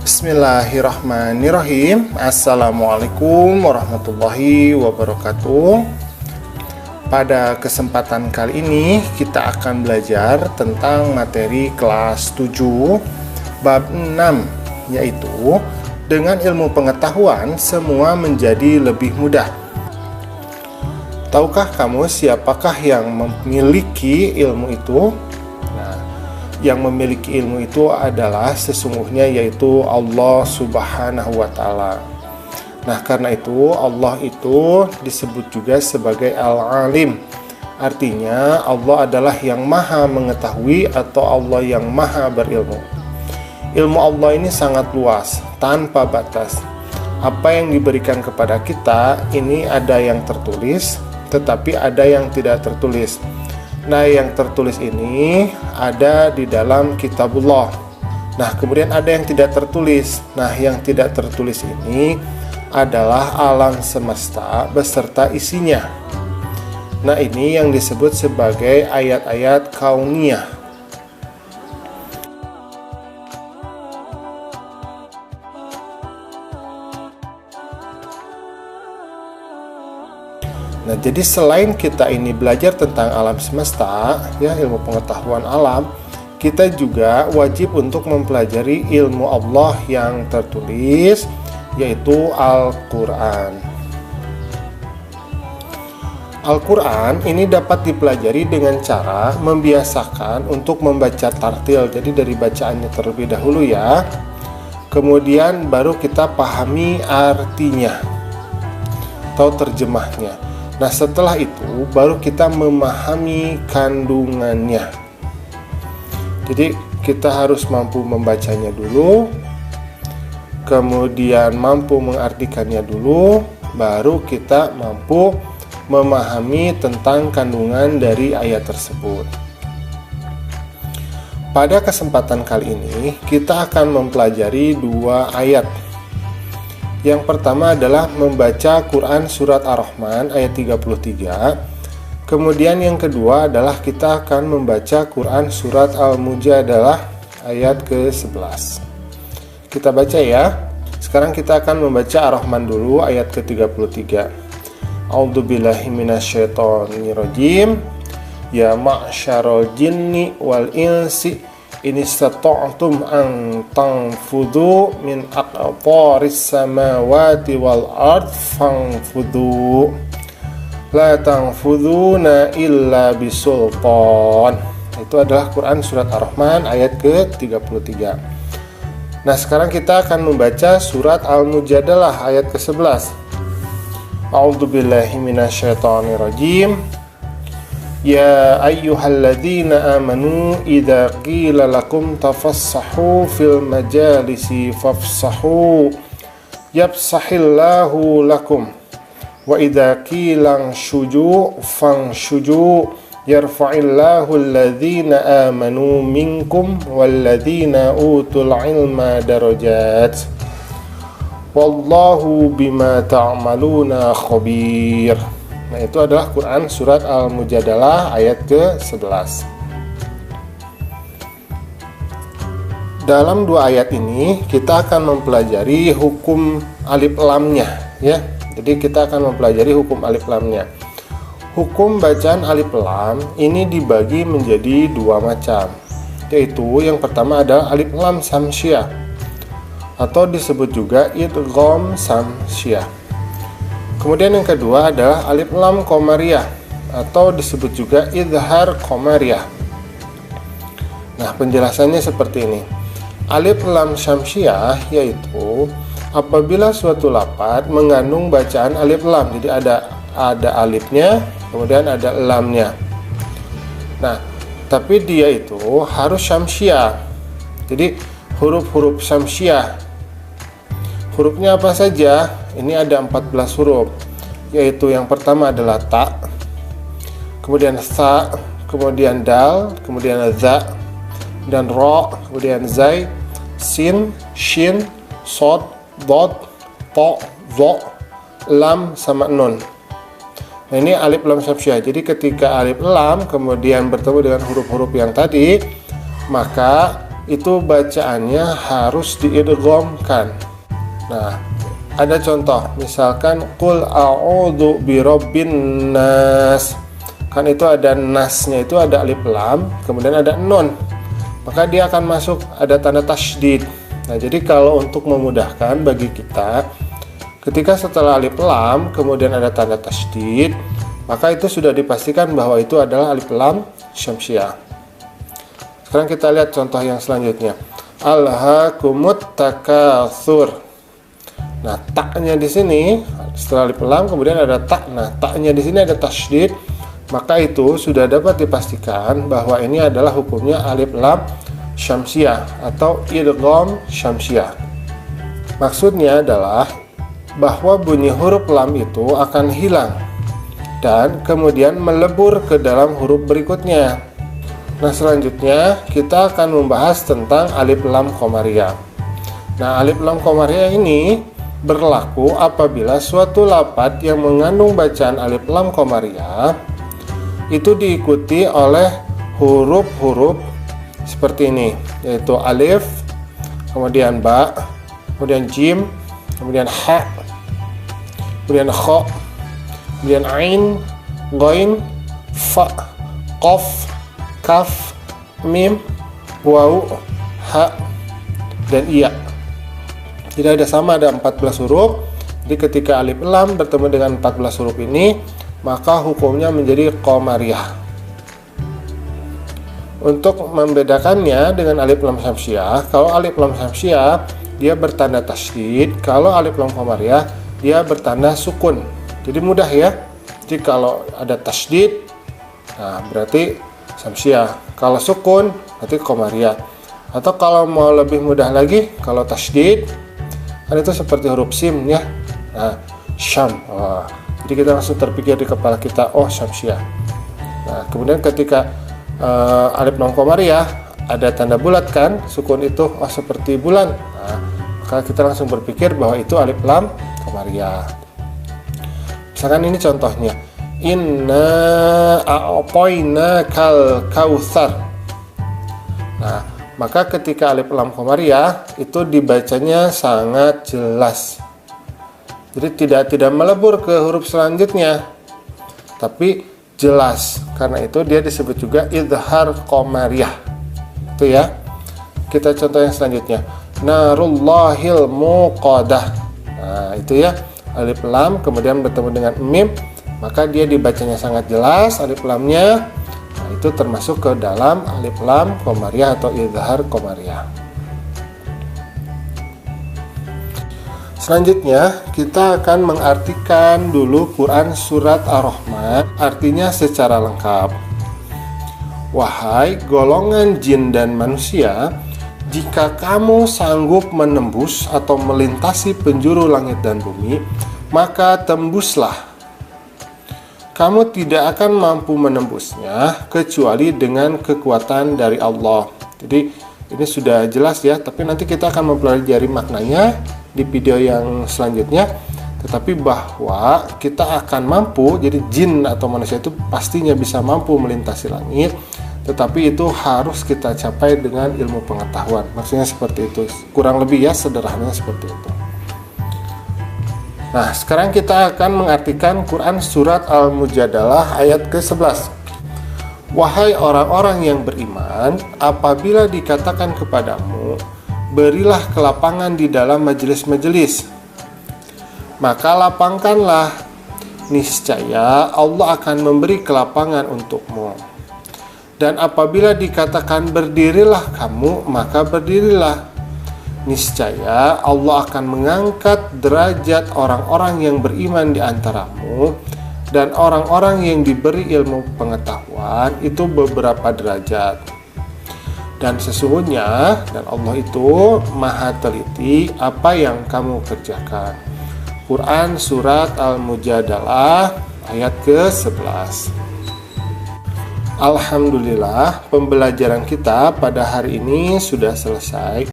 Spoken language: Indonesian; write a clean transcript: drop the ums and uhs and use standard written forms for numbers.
Bismillahirrahmanirrahim. Assalamualaikum warahmatullahi wabarakatuh. Pada kesempatan kali ini kita akan belajar tentang materi kelas 7 bab 6, yaitu dengan ilmu pengetahuan semua menjadi lebih mudah. Tahukah kamu siapakah yang memiliki ilmu itu? Yang memiliki ilmu itu adalah sesungguhnya yaitu Allah Subhanahu wa Ta'ala. Nah, karena itu Allah itu disebut juga sebagai Al-Alim. Artinya Allah adalah yang maha mengetahui atau Allah yang maha berilmu. Ilmu Allah ini sangat luas, tanpa batas. Apa yang diberikan kepada kita ini ada yang tertulis, tetapi ada yang tidak tertulis. Nah, yang tertulis ini ada di dalam kitabullah. Nah, kemudian ada yang tidak tertulis. Nah, yang tidak tertulis ini adalah alam semesta beserta isinya. Nah, ini yang disebut sebagai ayat-ayat kauniyah. Nah, jadi selain kita ini belajar tentang alam semesta, ya, ilmu pengetahuan alam, kita juga wajib untuk mempelajari ilmu Allah yang tertulis, yaitu Al-Quran. Al-Quran ini dapat dipelajari dengan cara membiasakan untuk membaca tartil, jadi dari bacaannya terlebih dahulu ya, kemudian baru kita pahami artinya atau terjemahnya. Nah, setelah itu baru kita memahami kandungannya. Jadi kita harus mampu membacanya dulu, kemudian mampu mengartikannya dulu, baru kita mampu memahami tentang kandungan dari ayat tersebut. Pada kesempatan kali ini kita akan mempelajari dua ayat. Yang pertama adalah membaca Quran Surat Ar-Rahman ayat 33. Kemudian yang kedua adalah kita akan membaca Quran Surat Al-Mujadalah ayat ke-11. Kita baca ya. Sekarang kita akan membaca Ar-Rahman dulu ayat ke-33. A'udzubillahi minasyaitonirrajim. Ya ma'syarul jinni wal insi in istata'tum an tanfudhu min aqtaris samawati wal ard fanfudhu la tanfudhuna illa bisultan. Itu adalah Quran Surat Ar-Rahman ayat ke-33. Nah, sekarang kita akan membaca Surat Al-Mujadalah ayat ke-11. A'udzubillahi minasyaitonirrajim. Ya ayyuhalladzina amanu idza qila lakum tafassahu fil majalisi fafsahu yafsahillahu lakum wa idza qila shuju fanshuju yarfa'illahu alladzina amanu minkum walladzina utul ilma darajat wallahu bima ta'maluna khabir. Nah, itu adalah Quran Surat Al-Mujadalah ayat ke-11. Dalam dua ayat ini kita akan mempelajari hukum alif lamnya ya. Jadi kita akan mempelajari hukum alif lamnya. Hukum bacaan alif lam ini dibagi menjadi dua macam. Yaitu yang pertama adalah alif lam samsyah atau disebut juga idgham samsyah. Kemudian yang kedua adalah alif lam qamariyah atau disebut juga idhar qamariyah. Nah, penjelasannya seperti ini. Alif lam syamsiyah yaitu apabila suatu lafaz mengandung bacaan alif lam. Jadi ada alifnya, kemudian ada lamnya. Nah, tapi dia itu harus syamsiyah. Jadi huruf-huruf syamsiyah. Hurufnya apa saja? Ini ada 14 huruf, yaitu yang pertama adalah ta, kemudian sa, kemudian dal, kemudian za, dan ro, kemudian zai, sin, shin, sod, dod, to, zo, lam, sama nun. Nah, ini alif lam syamsiyah. Jadi ketika alif lam kemudian bertemu dengan huruf-huruf yang tadi, maka itu bacaannya harus diidghamkan. Nah, ada contoh, misalkan qul a'udzu birabbin nas. Kan itu ada nasnya, itu ada alif lam, kemudian ada nun. Maka dia akan masuk ada tanda tasydid. Nah, jadi kalau untuk memudahkan bagi kita, ketika setelah alif lam kemudian ada tanda tasydid, maka itu sudah dipastikan bahwa itu adalah alif lam syamsiah. Sekarang kita lihat contoh yang selanjutnya. Alhaakumut takatsur. Nah, taknya di sini setelah alif lam kemudian ada tak. Nah, taknya di sini ada tasydid, maka itu sudah dapat dipastikan bahwa ini adalah hukumnya alif lam syamsiah atau idgham syamsiah. Maksudnya adalah bahwa bunyi huruf lam itu akan hilang dan kemudian melebur ke dalam huruf berikutnya. Nah, selanjutnya kita akan membahas tentang alif lam qamariyah. Nah, alif lam qamariyah ini berlaku apabila suatu lafaz yang mengandung bacaan alif lam qamariyah itu diikuti oleh huruf-huruf seperti ini, yaitu alif, kemudian ba, kemudian jim, kemudian ha, kemudian kha, kemudian ain, ghain, fa, qaf, kaf, mim, waw, ha, dan iya. Tidak ada sama, ada 14 huruf. Jadi ketika alif lam bertemu dengan 14 huruf ini, maka hukumnya menjadi qamariyah. Untuk membedakannya dengan alif lam syamsiah, kalau alif lam syamsiah dia bertanda tasydid, kalau alif lam qamariyah dia bertanda sukun. Jadi mudah ya. Jadi kalau ada tasydid, nah berarti syamsiah. Kalau sukun, berarti qamariyah. Atau kalau mau lebih mudah lagi, kalau tasydid, kan itu seperti huruf sim ya. Nah, syam. Jadi kita langsung terpikir di kepala kita, oh syamsiah. Nah, kemudian ketika alif lam qamariyah ada tanda bulat kan, sukun itu oh seperti bulan. Nah, maka kita langsung berpikir bahwa itu alif lam qamariyah. Misalkan ini contohnya, inna a'tainakal kautsar. Nah, maka ketika alif lam qamariyah itu dibacanya sangat jelas. Jadi tidak melebur ke huruf selanjutnya, tapi jelas. Karena itu dia disebut juga idhar qamariyah. Itu ya. Kita contoh yang selanjutnya. Narullahil muqadah. Nah, itu ya. Alif lam kemudian bertemu dengan mim, maka dia dibacanya sangat jelas alif lamnya. Nah, itu termasuk ke dalam alif lam qamariyah atau idhar qamariyah. Selanjutnya kita akan mengartikan dulu Quran surat Ar-Rahman, artinya secara lengkap. Wahai golongan jin dan manusia, jika kamu sanggup menembus atau melintasi penjuru langit dan bumi, maka tembuslah. Kamu tidak akan mampu menembusnya kecuali dengan kekuatan dari Allah. Jadi ini sudah jelas ya, tapi nanti kita akan mempelajari maknanya di video yang selanjutnya. Tetapi bahwa kita akan mampu, jadi jin atau manusia itu pastinya bisa mampu melintasi langit, tetapi itu harus kita capai dengan ilmu pengetahuan. Maksudnya seperti itu, kurang lebih ya, sederhananya seperti itu. Nah, sekarang kita akan mengartikan Quran surat Al-Mujadalah ayat ke-11. Wahai orang-orang yang beriman, apabila dikatakan kepadamu, berilah kelapangan di dalam majelis-majelis, maka lapangkanlah, niscaya Allah akan memberi kelapangan untukmu. Dan apabila dikatakan berdirilah kamu, maka berdirilah, niscaya Allah akan mengangkat derajat orang-orang yang beriman di antaramu, dan orang-orang yang diberi ilmu pengetahuan itu beberapa derajat. Dan sesungguhnya, dan Allah itu maha teliti apa yang kamu kerjakan. Quran surat Al-Mujadalah ayat ke-11. Alhamdulillah, pembelajaran kita pada hari ini sudah selesai.